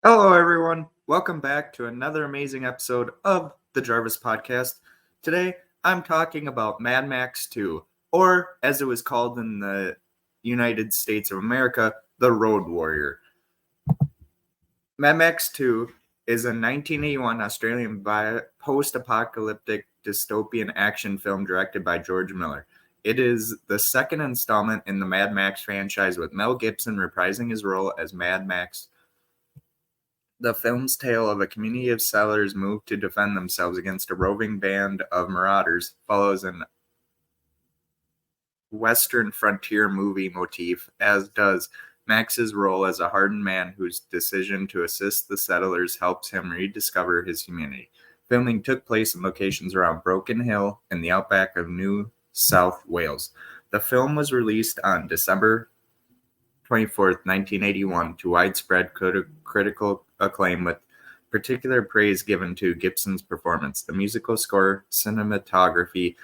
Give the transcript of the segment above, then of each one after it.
Hello, everyone. Welcome back to another amazing episode of the GervaisPodcast. Today, I'm talking about Mad Max 2, or as it was called in the United States of America, The Road Warrior. Mad Max 2 is a 1981 Australian post-apocalyptic dystopian action film directed by George Miller. It is the second installment in the Mad Max franchise, with Mel Gibson reprising his role as Mad Max. The film's tale of a community of settlers moved to defend themselves against a roving band of marauders follows an Western frontier movie motif, as does Max's role as a hardened man whose decision to assist the settlers helps him rediscover his humanity. Filming took place in locations around Broken Hill in the outback of New South Wales. The film was released on December 24th, 1981, to widespread critical acclaim, with particular praise given to Gibson's performance, the musical score, cinematography,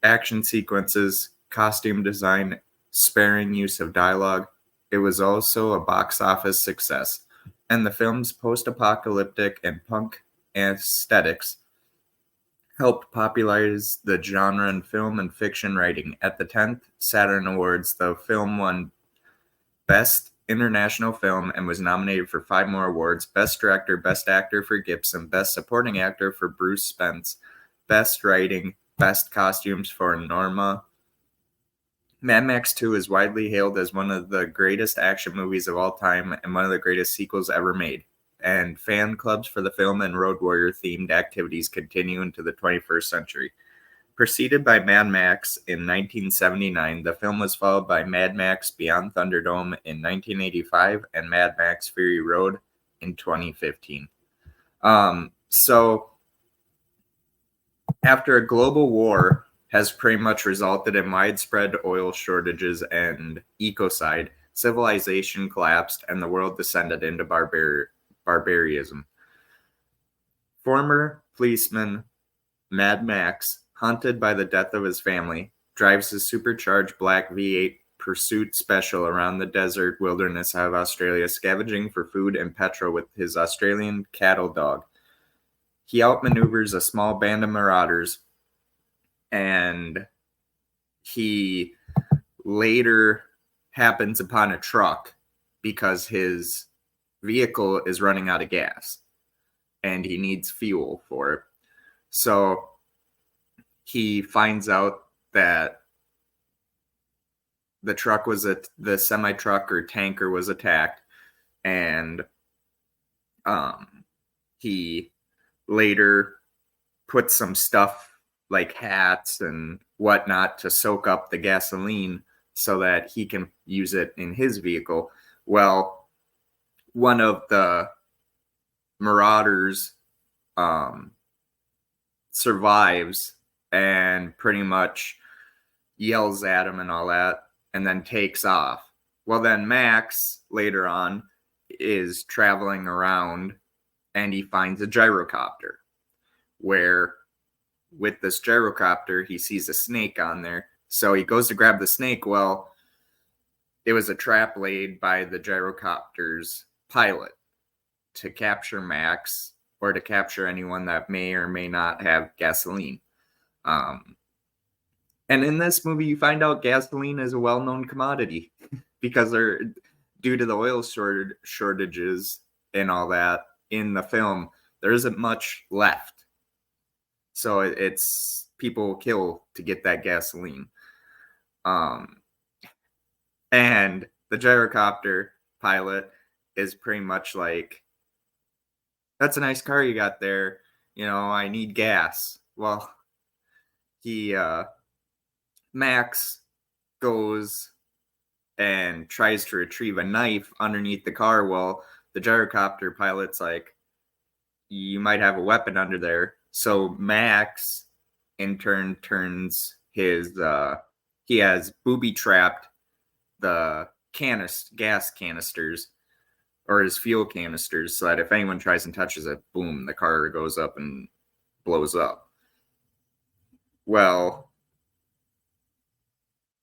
action sequences, costume design, sparing use of dialogue. It was also a box office success, and the film's post-apocalyptic and punk aesthetics helped popularize the genre in film and fiction writing. At the 10th Saturn Awards, the film won Best International Film and was nominated for 5 more awards: Best Director, Best Actor for Gibson, Best Supporting Actor for Bruce Spence, Best Writing, Best Costumes for Norma. Mad Max 2 is widely hailed as one of the greatest action movies of all time and one of the greatest sequels ever made, and fan clubs for the film and Road Warrior themed activities continue into the 21st century. Preceded by Mad Max in 1979, the film was followed by Mad Max Beyond Thunderdome in 1985 and Mad Max Fury Road in 2015. So after a global war has pretty much resulted in widespread oil shortages and ecocide, civilization collapsed and the world descended into barbarism. Former policeman Mad Max, haunted by the death of his family, drives his supercharged black V8 pursuit special around the desert wilderness of Australia, scavenging for food and petrol with his Australian cattle dog. He outmaneuvers a small band of marauders, and he later happens upon a truck because his vehicle is running out of gas and he needs fuel for it. So he finds out that the truck was the semi-truck or tanker was attacked, and he later puts some stuff like hats and whatnot to soak up the gasoline so that he can use it in his vehicle. Well, one of the marauders survives and pretty much yells at him and all that, and then takes off. Well, then Max later on is traveling around and he finds a gyrocopter, where with this gyrocopter he sees a snake on there. So he goes to grab the snake. Well, it was a trap laid by the gyrocopter's pilot to capture Max, or to capture anyone that may or may not have gasoline. And in this movie, you find out gasoline is a well-known commodity because due to the oil shortages and all that in the film, there isn't much left. So it's people kill to get that gasoline. And the gyrocopter pilot is pretty much like, "That's a nice car you got there. I need gas." Well, Max goes and tries to retrieve a knife underneath the car. Well, the gyrocopter pilot's like, "You might have a weapon under there." So Max, in turn, turns his, he has booby-trapped the gas canisters, or his fuel canisters, so that if anyone tries and touches it, boom, the car goes up and blows up. Well,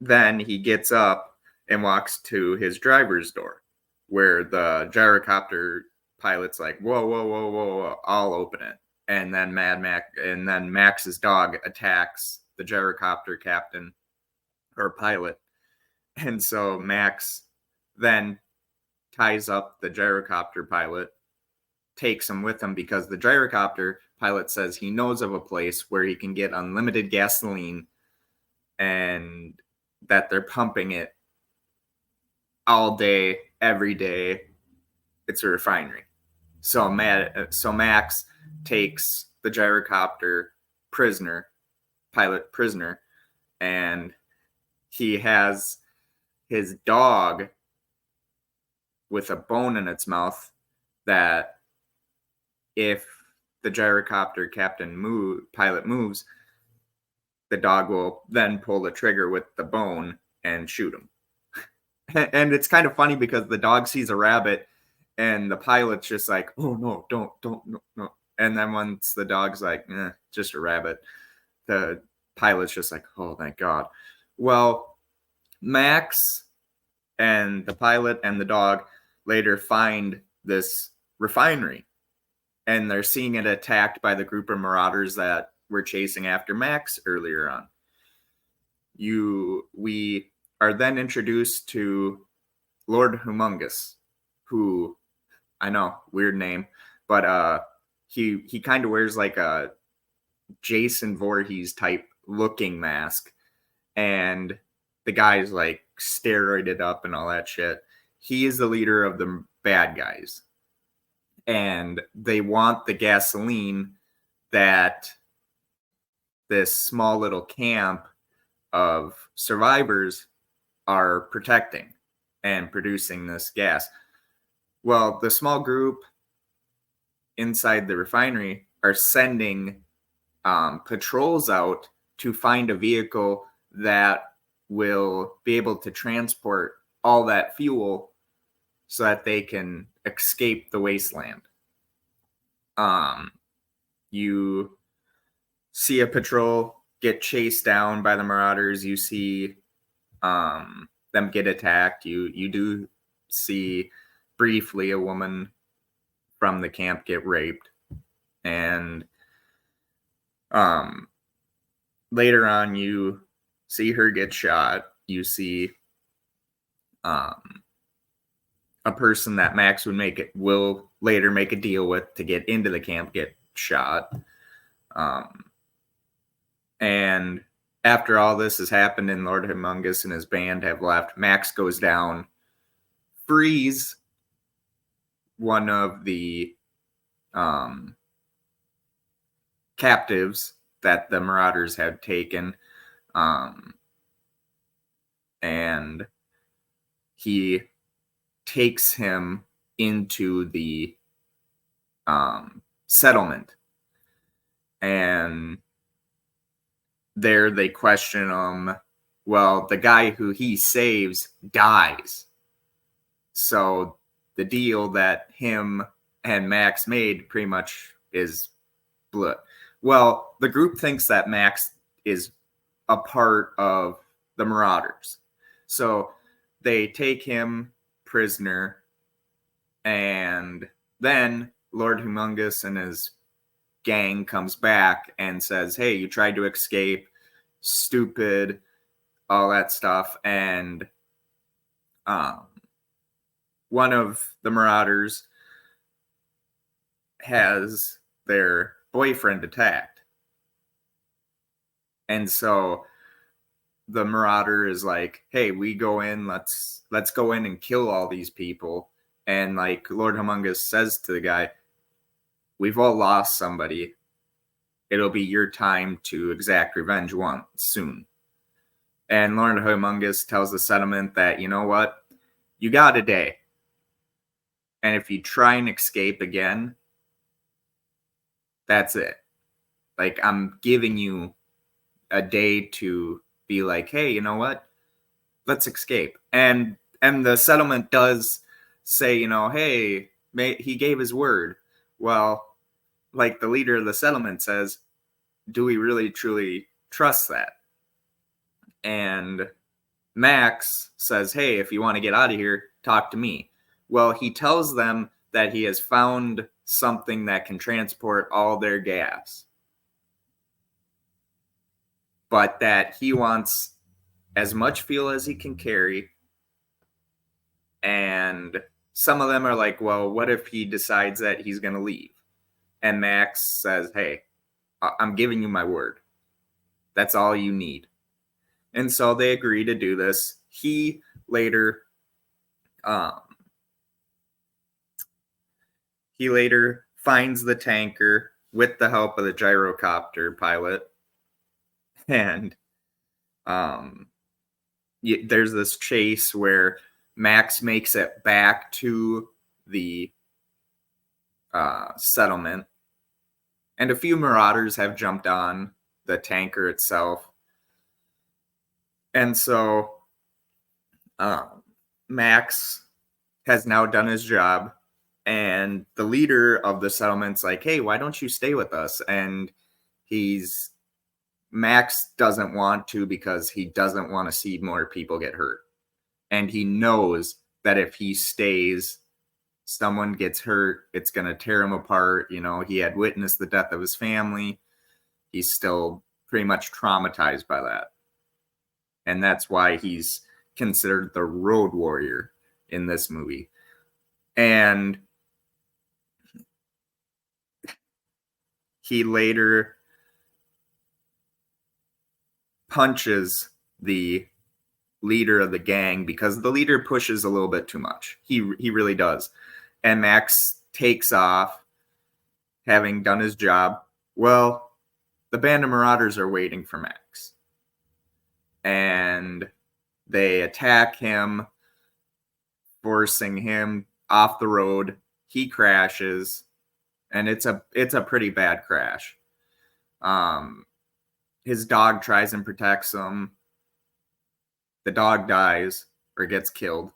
then he gets up and walks to his driver's door, where the gyrocopter pilot's like, whoa, whoa, whoa, whoa, whoa, I'll open it. And then Max's dog attacks the gyrocopter captain or pilot. And so Max then ties up the gyrocopter pilot, takes him with him because the gyrocopter pilot says he knows of a place where he can get unlimited gasoline and that they're pumping it all day, every day. It's a refinery. So Max takes the gyrocopter pilot prisoner, and he has his dog with a bone in its mouth that if the gyrocopter pilot moves, the dog will then pull the trigger with the bone and shoot him. And it's kind of funny because the dog sees a rabbit and the pilot's just like, oh no, don't, no. And then once the dog's like, just a rabbit, the pilot's just like, oh, thank God. Well, Max and the pilot and the dog later find this refinery, and they're seeing it attacked by the group of marauders that were chasing after Max earlier on. We are then introduced to Lord Humongous, who, I know, weird name, but he kind of wears like a Jason Voorhees type looking mask, and the guy's like steroided up and all that shit. He is the leader of the bad guys, and they want the gasoline that this small little camp of survivors are protecting and producing this gas. Well, the small group inside the refinery are sending patrols out to find a vehicle that will be able to transport all that fuel so that they can escape the wasteland. You see a patrol get chased down by the marauders. You see them get attacked. You do see briefly a woman from the camp get raped, and later on you see her get shot. You see a person that Max will later make a deal with to get into the camp get shot. And after all this has happened and Lord Humongous and his band have left, Max goes down, frees one of the captives that the marauders had taken, and he takes him into the settlement, and there they question him. Well, the guy who he saves dies, so the deal that him and Max made pretty much is blood. Well, the group thinks that Max is a part of the marauders, so they take him prisoner, and then Lord Humongous and his gang comes back and says, hey, you tried to escape, stupid, all that stuff. And one of the marauders has their boyfriend attacked, and so the marauder is like, hey, we go in, let's go in and kill all these people. And like Lord Humongous says to the guy, we've all lost somebody. It'll be your time to exact revenge soon. And Lord Humongous tells the settlement that, you know what? You got a day. And if you try and escape again, that's it. Like, I'm giving you a day to be like, hey, you know what? Let's escape. And the settlement does say, you know, hey, he gave his word. Well, like the leader of the settlement says, do we really truly trust that? And Max says, hey, if you want to get out of here, talk to me. Well, he tells them that he has found something that can transport all their gas, but that he wants as much fuel as he can carry. And some of them are like, well, what if he decides that he's going to leave? And Max says, hey, I'm giving you my word. That's all you need. And so they agree to do this. He later finds the tanker with the help of the gyrocopter pilot. And there's this chase where Max makes it back to the settlement. And a few marauders have jumped on the tanker itself. And so Max has now done his job. And the leader of the settlement's like, hey, why don't you stay with us? And Max doesn't want to because he doesn't want to see more people get hurt. And he knows that if he stays, someone gets hurt, it's going to tear him apart. You know, he had witnessed the death of his family. He's still pretty much traumatized by that. And that's why he's considered the road warrior in this movie. And he later punches the leader of the gang because the leader pushes a little bit too much. He really does. And Max takes off, having done his job. Well, the band of marauders are waiting for Max. And they attack him, forcing him off the road. He crashes, and it's a pretty bad crash. His dog tries and protects him. The dog dies or gets killed.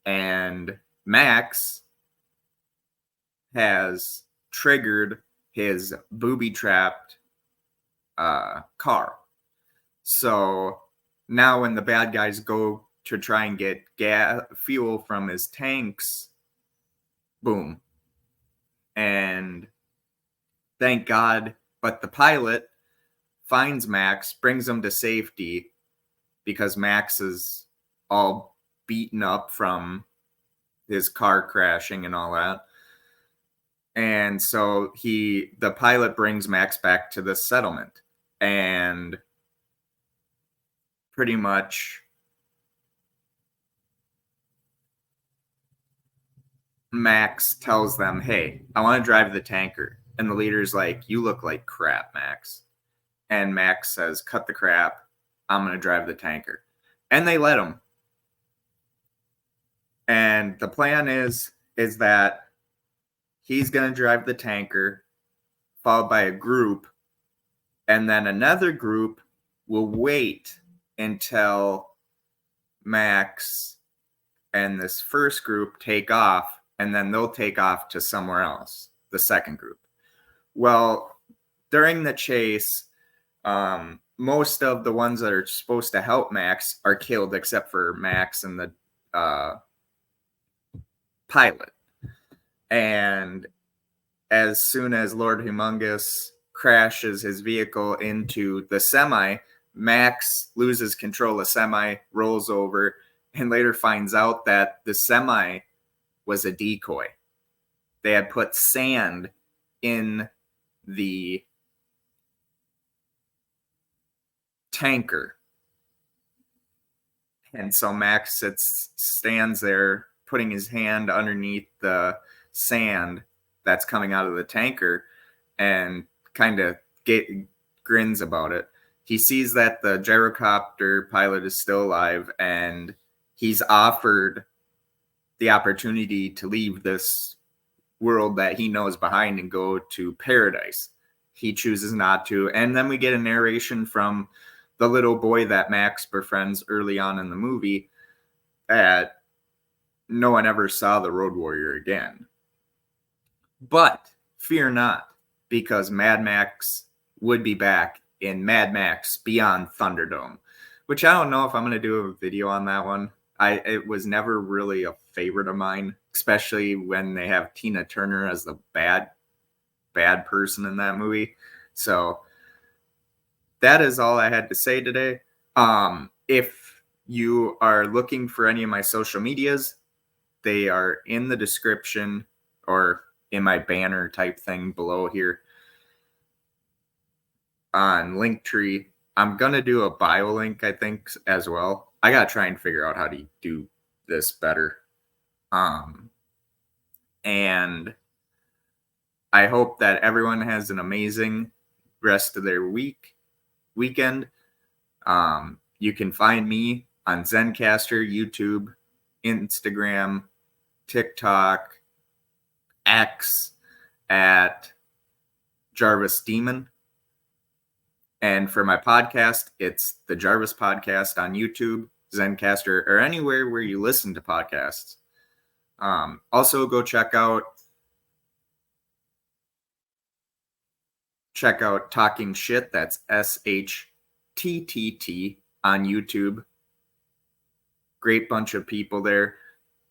And Max has triggered his booby-trapped car. So now when the bad guys go to try and get fuel from his tanks, boom. And thank God, but the pilot finds Max, brings him to safety because Max is all beaten up from his car crashing and all that. And so the pilot brings Max back to the settlement, and pretty much Max tells them, hey, I want to drive the tanker. And the leader's like, you look like crap, Max. And Max says, cut the crap. I'm going to drive the tanker. And they let him. And the plan is that he's going to drive the tanker, followed by a group. And then another group will wait until Max and this first group take off. And then they'll take off to somewhere else, the second group. Well, during the chase, most of the ones that are supposed to help Max are killed, except for Max and the pilot. And as soon as Lord Humongous crashes his vehicle into the semi, Max loses control of the semi, rolls over, and later finds out that the semi was a decoy. They had put sand in the tanker. And so Max stands there, putting his hand underneath the sand that's coming out of the tanker, and kind of grins about it. He sees that the gyrocopter pilot is still alive, and he's offered the opportunity to leave this world that he knows behind and go to paradise. He chooses not to. And then we get a narration from the little boy that Max befriends early on in the movie that no one ever saw the Road Warrior again. But fear not, because Mad Max would be back in Mad Max Beyond Thunderdome, which I don't know if I'm going to do a video on that one. It was never really a favorite of mine, especially when they have Tina Turner as the bad person in that movie. So that is all I had to say today. If you are looking for any of my social medias, they are in the description or in my banner type thing below here on Linktree. I'm going to do a bio link, I think, as well. I got to try and figure out how to do this better. And I hope that everyone has an amazing rest of their weekend. You can find me on Zencaster, YouTube, Instagram, TikTok, X at GervaisDemon. And for my podcast, it's the Gervais Podcast on YouTube, Zencaster, or anywhere where you listen to podcasts. Also, go check out Talking Shit. That's SHTTT on YouTube. Great bunch of people there.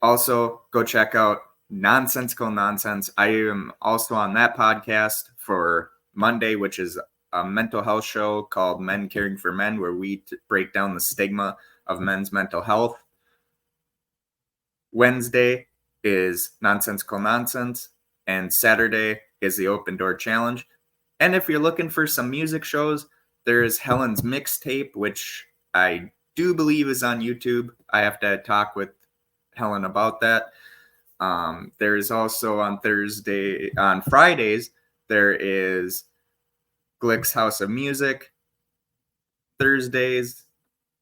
Also, go check out Nonsensical Nonsense. I am also on that podcast for Monday, which is a mental health show called Men Caring for Men, where we break down the stigma of men's mental health. Wednesday is Nonsensical Nonsense, and Saturday is the Open Door Challenge. And if you're looking for some music shows, there's Helen's Mixtape, which I do believe is on YouTube. I have to talk with Helen about that. There's also on Fridays, there is Glick's House of Music. Thursdays,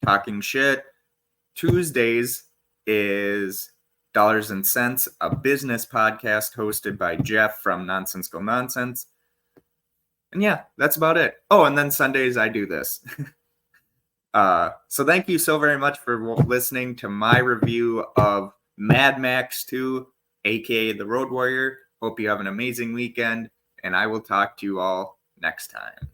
Talking Shit. Tuesdays is Dollars and Cents, a business podcast hosted by Jeff from Nonsensical Nonsense. And yeah, that's about it. Oh, and then Sundays I do this. So thank you so very much for listening to my review of Mad Max 2, aka The Road Warrior. Hope you have an amazing weekend, and I will talk to you all next time.